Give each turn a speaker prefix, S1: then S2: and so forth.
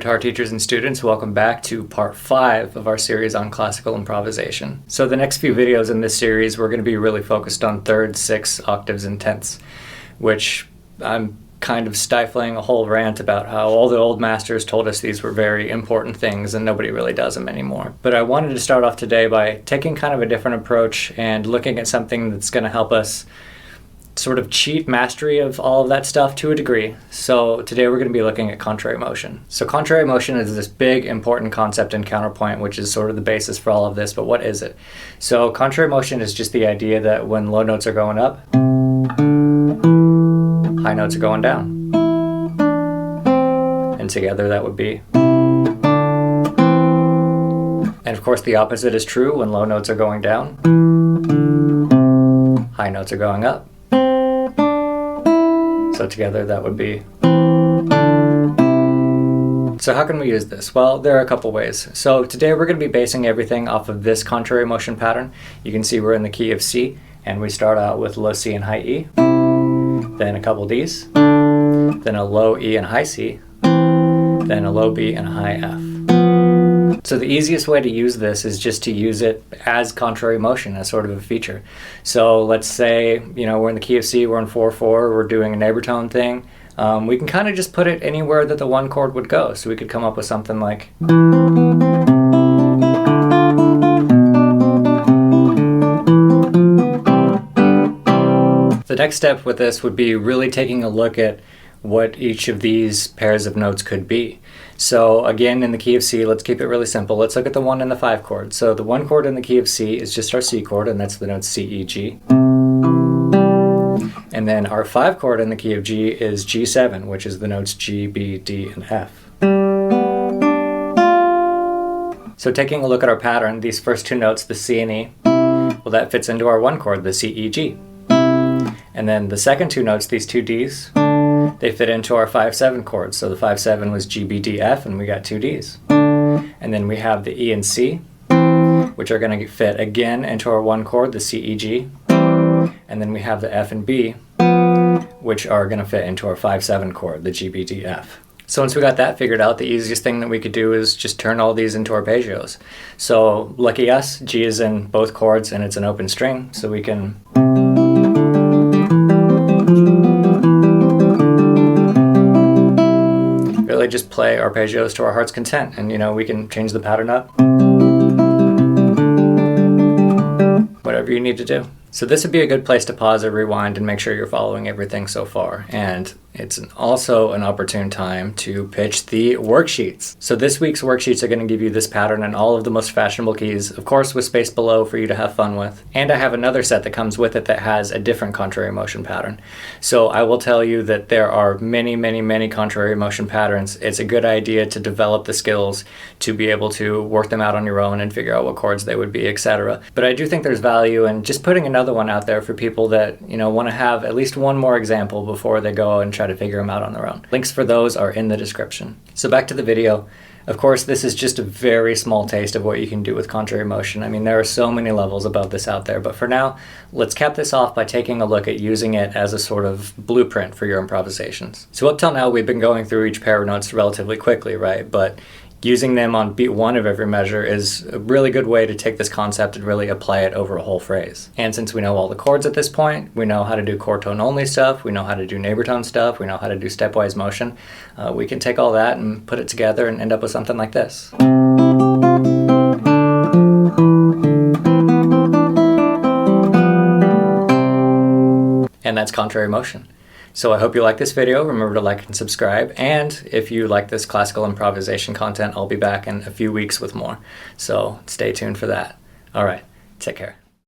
S1: guitar teachers and students, welcome back to part 5 of our series on classical improvisation. So the next few videos in this series we're going to be really focused on thirds, sixths, octaves, and tenths, which I'm kind of stifling a whole rant about how all the old masters told us these were very important things and nobody really does them anymore. But I wanted to start off today by taking kind of a different approach and looking at something that's going to help us sort of cheat mastery of all of that stuff to a degree. So today we're going to be looking at contrary motion. So contrary motion is this big important concept in counterpoint, which is sort of the basis for all of this, but what is it? So contrary motion is just the idea that when low notes are going up, high notes are going down. And together that would be. And of course the opposite is true when low notes are going down, high notes are going up. So together that would be. So how can we use this? Well, there are a couple ways. So today we're going to be basing everything off of this contrary motion pattern. You can see we're in the key of C, and we start out with low C and high E, then a couple Ds, then a low E and high C, then a low B and a high F. So the easiest way to use this is just to use it as contrary motion, as sort of a feature. So let's say, we're in the key of C, we're in 4/4, we're doing a neighbor tone thing. We can kind of just put it anywhere that the one chord would go. So we could come up with something like. The next step with this would be really taking a look at what each of these pairs of notes could be. So again, in the key of C, let's keep it really simple. Let's look at the 1 and the 5 chord. So the 1 chord in the key of C is just our C chord, and that's the notes C, E, G. And then our 5 chord in the key of G is G7, which is the notes G, B, D, and F. So taking a look at our pattern, these first two notes, the C and E, well, that fits into our 1 chord, the C, E, G. And then the second two notes, these two Ds, they fit into our 5/7 chord. So the 5/7 was G, B, D, F, and we got two Ds. And then we have the E and C, which are going to fit again into our 1 chord, the C, E, G. And then we have the F and B, which are going to fit into our 5/7 chord, the G, B, D, F. So once we got that figured out, the easiest thing that we could do is just turn all these into arpeggios. So lucky us, G is in both chords and it's an open string, so we can really just play arpeggios to our heart's content, and we can change the pattern up. Whatever you need to do. So this would be a good place to pause or rewind and make sure you're following everything so far. And it's also an opportune time to pitch the worksheets. So this week's worksheets are going to give you this pattern in all of the most fashionable keys, of course with space below for you to have fun with. And I have another set that comes with it that has a different contrary motion pattern. So I will tell you that there are many, many, many contrary motion patterns. It's a good idea to develop the skills to be able to work them out on your own and figure out what chords they would be, etc. But I do think there's value in just putting another one out there for people that want to have at least one more example before they go and try to figure them out on their own. Links for those are in the description. So back to the video. Of course, this is just a very small taste of what you can do with contrary motion. I mean, there are so many levels above this out there, but for now, let's cap this off by taking a look at using it as a sort of blueprint for your improvisations. So up till now, we've been going through each pair of notes relatively quickly, right? But using them on beat 1 of every measure is a really good way to take this concept and really apply it over a whole phrase. And since we know all the chords at this point, we know how to do chord tone only stuff, we know how to do neighbor tone stuff, we know how to do stepwise motion, we can take all that and put it together and end up with something like this. And that's contrary motion. So I hope you like this video. Remember to like and subscribe. And if you like this classical improvisation content, I'll be back in a few weeks with more. So stay tuned for that. All right, take care.